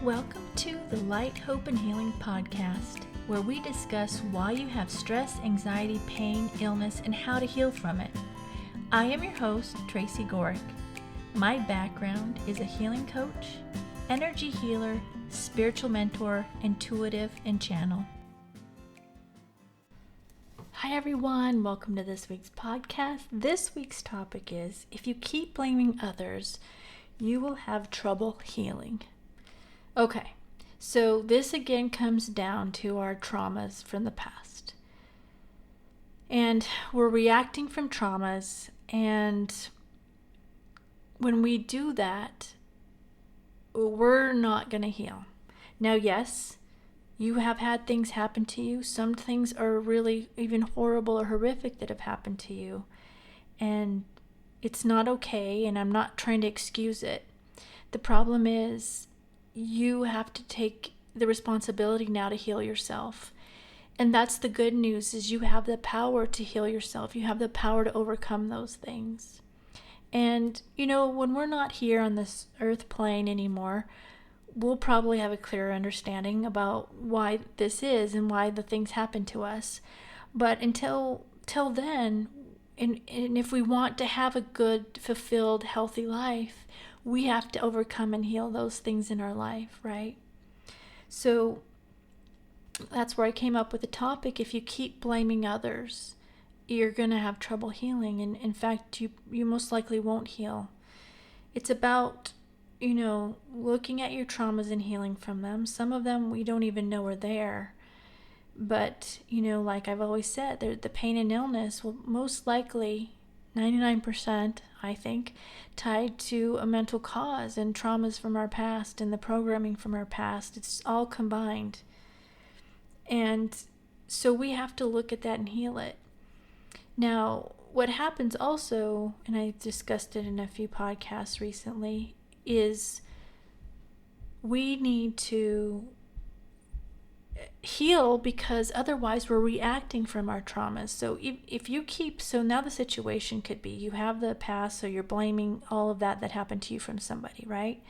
Welcome to the Light, Hope, and Healing podcast, where we discuss why you have stress, anxiety, pain, illness, and how to heal from it. I am your host, Tracy. My background is a healing coach, energy healer, spiritual mentor, intuitive, and channel. Hi everyone, welcome to this week's podcast. This week's topic is, if you keep blaming others, you will have trouble healing. Okay, so this again comes down to our traumas from the past. And we're reacting from traumas, and when we do that, we're not going to heal. Now, yes, you have had things happen to you. Some things are really even horrible or horrific that have happened to you. And it's not okay, and I'm not trying to excuse it. The problem is, you have to take the responsibility now to heal yourself. And that's the good news, is you have the power to heal yourself. You have the power to overcome those things. And, when we're not here on this earth plane anymore, we'll probably have a clearer understanding about why this is and why the things happen to us. But until then, and if we want to have a good, fulfilled, healthy life, we have to overcome and heal those things in our life, right? So that's where I came up with the topic. If you keep blaming others, you're going to have trouble healing. And in fact, you most likely won't heal. It's about, looking at your traumas and healing from them. Some of them we don't even know are there. But, like I've always said, the pain and illness will most likely, 99%, I think, tied to a mental cause and traumas from our past and the programming from our past. It's all combined. And so we have to look at that and heal it. Now, what happens also, and I discussed it in a few podcasts recently, is we need to heal, because otherwise we're reacting from our traumas. So if you keep, so now the situation could be, you have the past, so you're blaming all of that happened to you from somebody, right?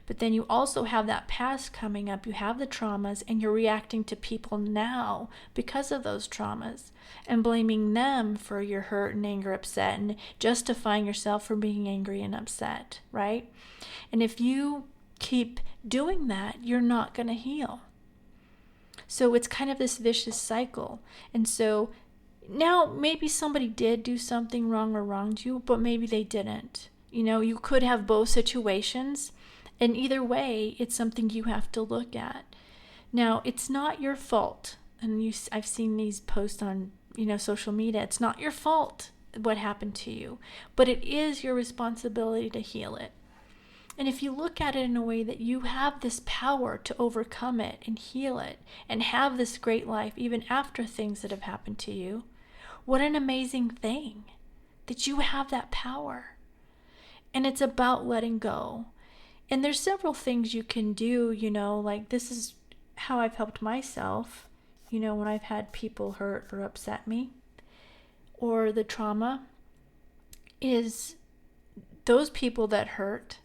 But then you also have that past coming up, you have the traumas, and you're reacting to people now because of those traumas and blaming them for your hurt and anger, upset, and justifying yourself for being angry and upset, right? And if you keep doing that, you're not going to heal. So it's kind of this vicious cycle. And so now maybe somebody did do something wrong or wronged you, but maybe they didn't. You could have both situations, and either way, it's something you have to look at. Now, it's not your fault. And I've seen these posts on, social media. It's not your fault what happened to you, but it is your responsibility to heal it. And if you look at it in a way that you have this power to overcome it and heal it and have this great life even after things that have happened to you, what an amazing thing that you have that power. And it's about letting go. And there's several things you can do, like this is how I've helped myself, when I've had people hurt or upset me, or the trauma is those people that hurt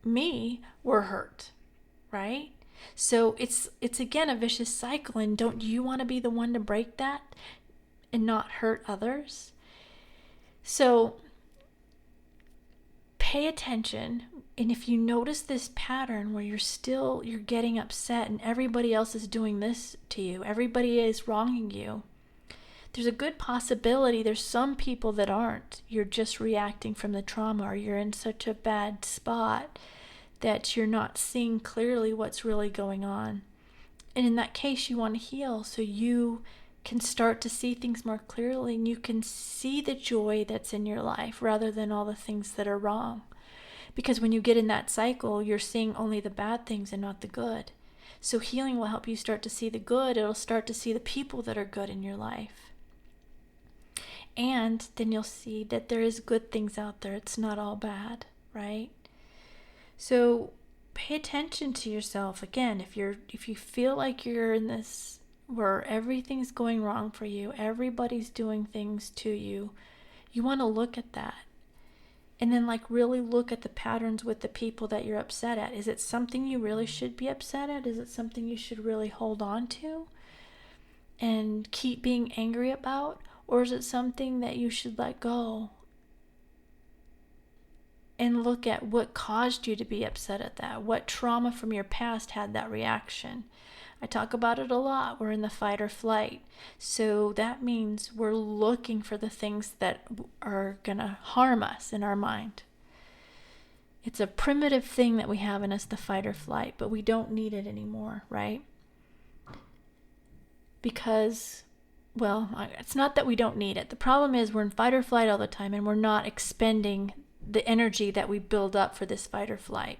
me were hurt, right? So it's again a vicious cycle, and don't you want to be the one to break that and not hurt others? So pay attention, and if you notice this pattern where you're getting upset and everybody else is doing this to you, everybody is wronging you, there's a good possibility there's some people that aren't. You're just reacting from the trauma, or you're in such a bad spot that you're not seeing clearly what's really going on. And in that case, you want to heal so you can start to see things more clearly, and you can see the joy that's in your life rather than all the things that are wrong. Because when you get in that cycle, you're seeing only the bad things and not the good. So healing will help you start to see the good. It'll start to see the people that are good in your life. And then you'll see that there is good things out there. It's not all bad, right? So pay attention to yourself. Again, if you feel like you're in this where everything's going wrong for you, everybody's doing things to you, you want to look at that. And then really look at the patterns with the people that you're upset at. Is it something you really should be upset at? Is it something you should really hold on to and keep being angry about? Or is it something that you should let go and look at what caused you to be upset at that? What trauma from your past had that reaction? I talk about it a lot. We're in the fight or flight. So that means we're looking for the things that are going to harm us in our mind. It's a primitive thing that we have in us, the fight or flight, but we don't need it anymore, right? Because, it's not that we don't need it. The problem is we're in fight or flight all the time, and we're not expending the energy that we build up for this fight or flight.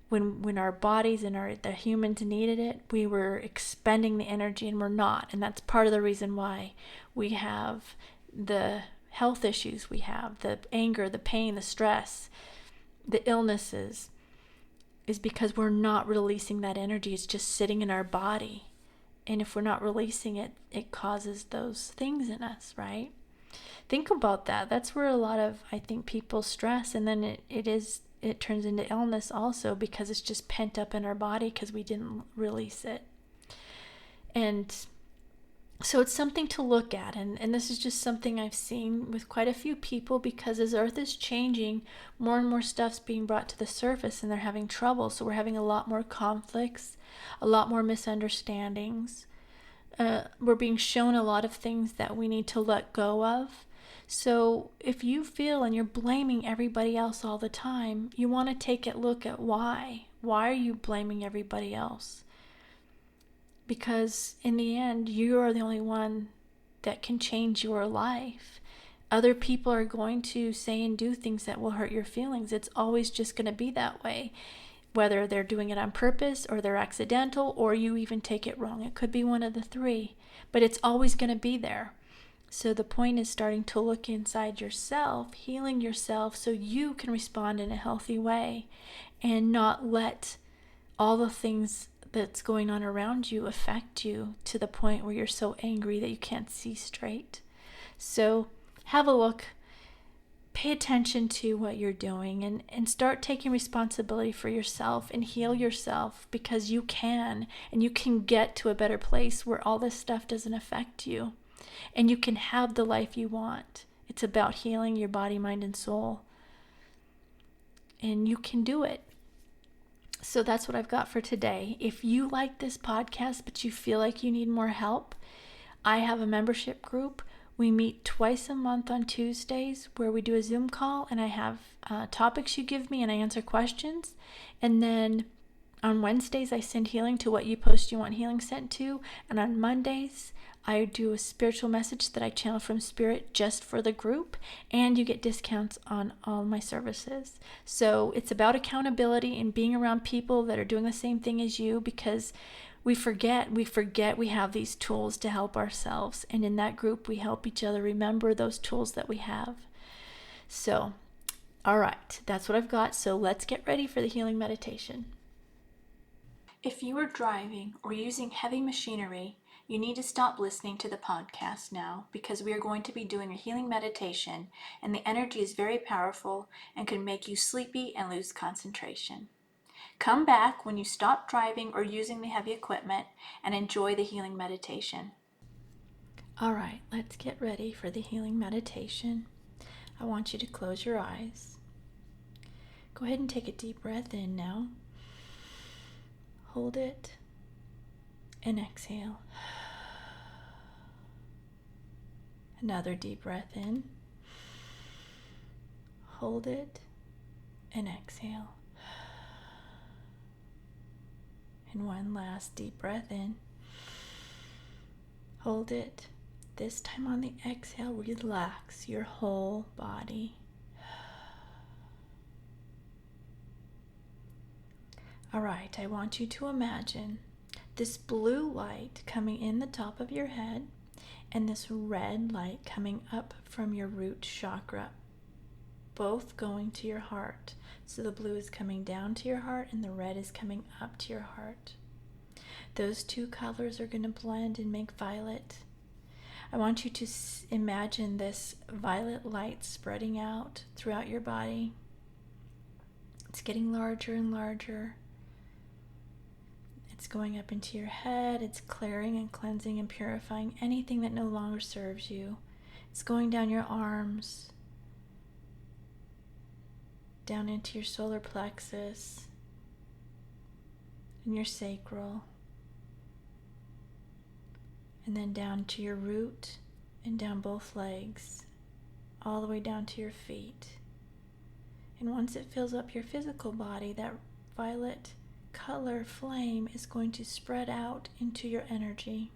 When our bodies and the humans needed it, we were expending the energy, and we're not. And that's part of the reason why we have the health issues we have, the anger, the pain, the stress, the illnesses, is because we're not releasing that energy. It's just sitting in our body. And if we're not releasing it, it causes those things in us, right? Think about that. That's where a lot of, I think, people stress, and then it turns into illness also, because it's just pent up in our body because we didn't release it. And so it's something to look at, and this is just something I've seen with quite a few people, because as Earth is changing, more and more stuff's being brought to the surface, and they're having trouble. So we're having a lot more conflicts, a lot more misunderstandings. We're being shown a lot of things that we need to let go of. So if you feel and you're blaming everybody else all the time, you want to take a look at why. Why are you blaming everybody else? Because in the end, you are the only one that can change your life. Other people are going to say and do things that will hurt your feelings. It's always just going to be that way. Whether they're doing it on purpose or they're accidental, or you even take it wrong. It could be one of the three, but it's always going to be there. So the point is starting to look inside yourself, healing yourself so you can respond in a healthy way and not let all the things that's going on around you affect you to the point where you're so angry that you can't see straight. So have a look. Pay attention to what you're doing and start taking responsibility for yourself and heal yourself, because you can, and you can get to a better place where all this stuff doesn't affect you and you can have the life you want. It's about healing your body, mind, and soul, and you can do it. So that's what I've got for today. If you like this podcast but you feel like you need more help, I have a membership group. We meet twice a month on Tuesdays where we do a Zoom call, and I have topics you give me and I answer questions. And then on Wednesdays, I send healing to what you post you want healing sent to. And on Mondays, I do a spiritual message that I channel from Spirit just for the group, and you get discounts on all my services. So it's about accountability and being around people that are doing the same thing as you, because we forget we have these tools to help ourselves. And in that group, we help each other remember those tools that we have. So, all right, that's what I've got. So let's get ready for the healing meditation. If you are driving or using heavy machinery, you need to stop listening to the podcast now, because we are going to be doing a healing meditation, and the energy is very powerful and can make you sleepy and lose concentration. Come back when you stop driving or using the heavy equipment and enjoy the healing meditation. All right, let's get ready for the healing meditation. I want you to close your eyes. Go ahead and take a deep breath in now. Hold it and exhale. Another deep breath in. Hold it and exhale. And one last deep breath in. Hold it. This time on the exhale, relax your whole body. All right, I want you to imagine this blue light coming in the top of your head and this red light coming up from your root chakra, both going to your heart. So the blue is coming down to your heart and the red is coming up to your heart. Those two colors are going to blend and make violet. I want you to imagine this violet light spreading out throughout your body. It's getting larger and larger. It's going up into your head. It's clearing and cleansing and purifying anything that no longer serves you. It's going down your arms, down into your solar plexus and your sacral, and then down to your root and down both legs, all the way down to your feet. And once it fills up your physical body, that violet color flame is going to spread out into your energy,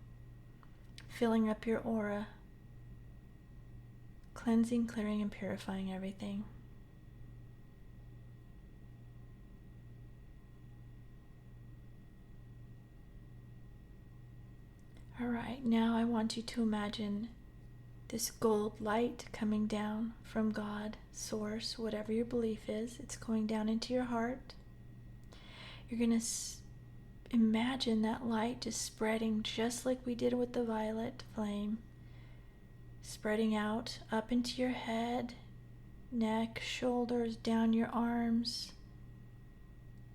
filling up your aura, cleansing, clearing, and purifying everything. All right, now I want you to imagine this gold light coming down from God, Source, whatever your belief is. It's going down into your heart. You're going to imagine that light just spreading just like we did with the violet flame, spreading out up into your head, neck, shoulders, down your arms,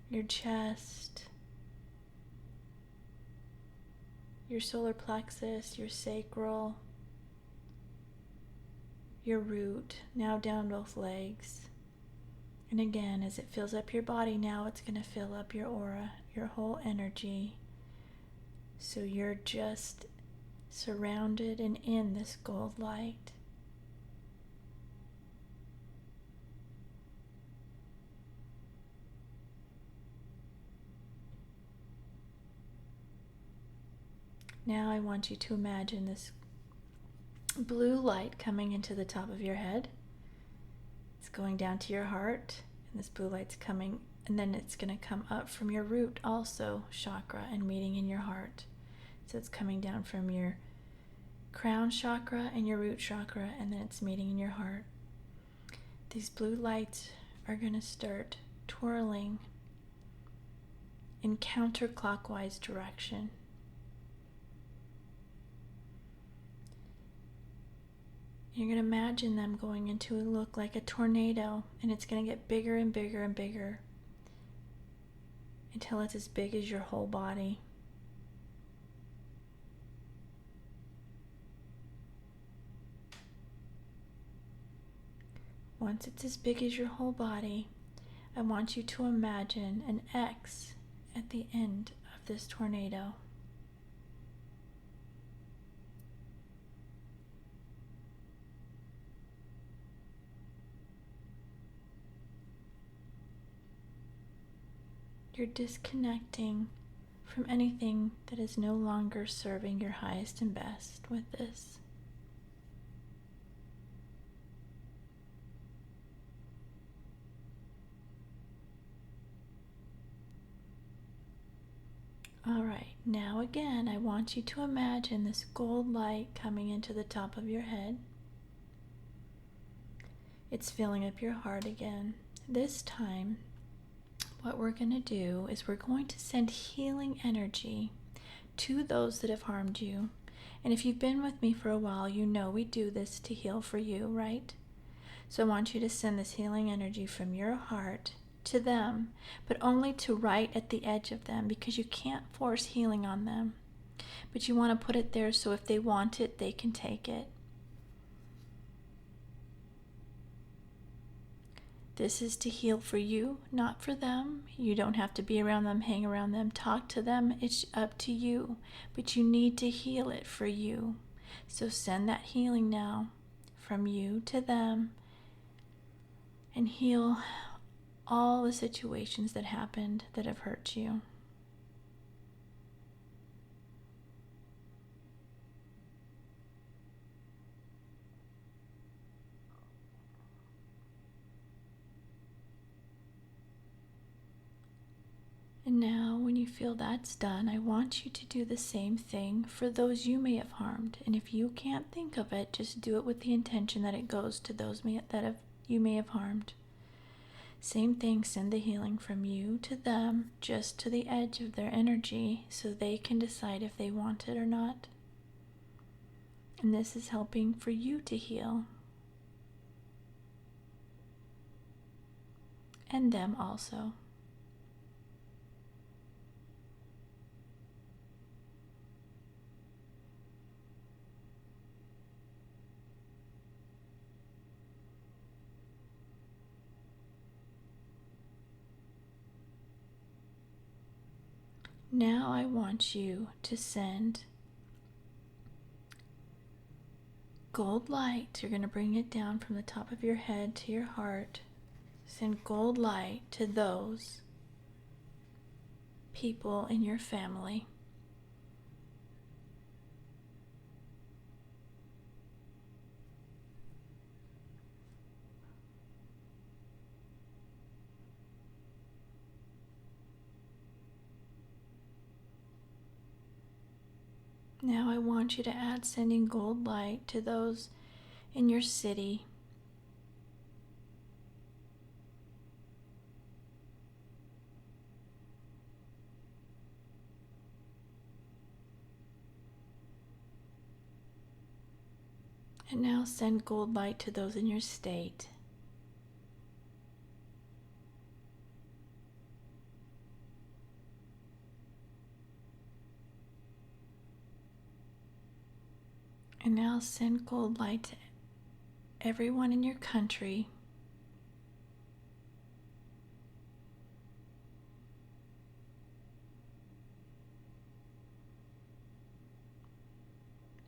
your chest, your solar plexus, your sacral, your root, now down both legs. And again, as it fills up your body, now it's going to fill up your aura, your whole energy. So you're just surrounded and in this gold light. Now I want you to imagine this blue light coming into the top of your head. It's going down to your heart, and this blue light's coming, and then it's going to come up from your root also chakra and meeting in your heart. So it's coming down from your crown chakra and your root chakra, and then it's meeting in your heart. These blue lights are going to start twirling in counterclockwise direction. You're going to imagine them going into a look like a tornado, and it's going to get bigger and bigger and bigger until it's as big as your whole body. Once it's as big as your whole body, I want you to imagine an X at the end of this tornado. You're disconnecting from anything that is no longer serving your highest and best with this. All right, now again, I want you to imagine this gold light coming into the top of your head. It's filling up your heart again. This time, what we're going to do is we're going to send healing energy to those that have harmed you. And if you've been with me for a while, you know we do this to heal for you, right? So I want you to send this healing energy from your heart to them, but only to right at the edge of them, because you can't force healing on them. But you want to put it there so if they want it, they can take it. This is to heal for you, not for them. You don't have to be around them, hang around them, talk to them. It's up to you. But you need to heal it for you. So send that healing now from you to them and heal all the situations that happened that have hurt you. And now, when you feel that's done, I want you to do the same thing for those you may have harmed. And if you can't think of it, just do it with the intention that it goes to those you may have harmed. Same thing, send the healing from you to them, just to the edge of their energy, so they can decide if they want it or not. And this is helping for you to heal. And them also. Now I want you to send gold light. You're going to bring it down from the top of your head to your heart. Send gold light to those people in your family. Now I want you to add sending gold light to those in your city. And now send gold light to those in your state. And now send gold light to everyone in your country.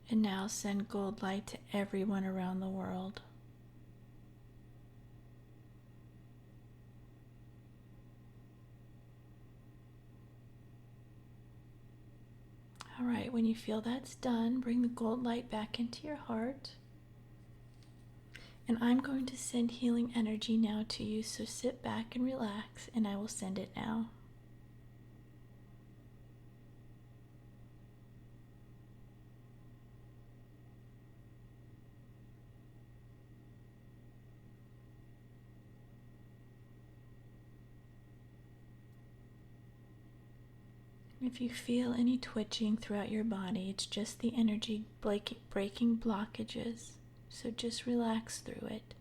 And now send gold light to everyone around the world. All right, when you feel that's done, bring the gold light back into your heart. And I'm going to send healing energy now to you, so sit back and relax, and I will send it now. If you feel any twitching throughout your body, it's just the energy breaking blockages. So just relax through it.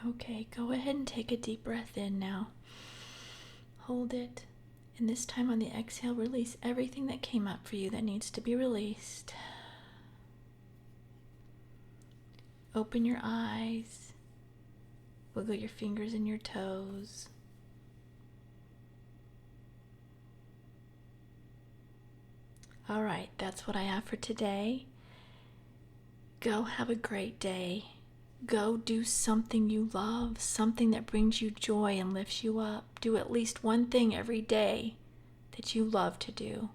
Okay, go ahead and take a deep breath in now. Hold it. And this time on the exhale, release everything that came up for you that needs to be released. Open your eyes. Wiggle your fingers and your toes. All right, that's what I have for today. Go have a great day. Go do something you love, something that brings you joy and lifts you up. Do at least one thing every day that you love to do.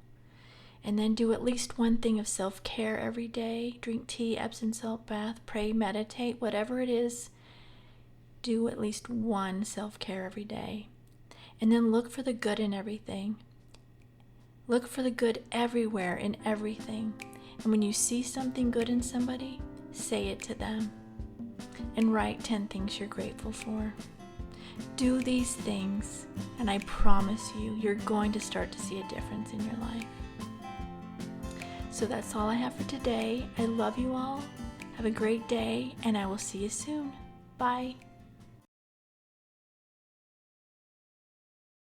And then do at least one thing of self-care every day. Drink tea, Epsom salt bath, pray, meditate, whatever it is. Do at least one self-care every day. And then look for the good in everything. Look for the good everywhere in everything. And when you see something good in somebody, say it to them. And write 10 things you're grateful for. Do these things, and I promise you, you're going to start to see a difference in your life. So that's all I have for today. I love you all. Have a great day, and I will see you soon. Bye.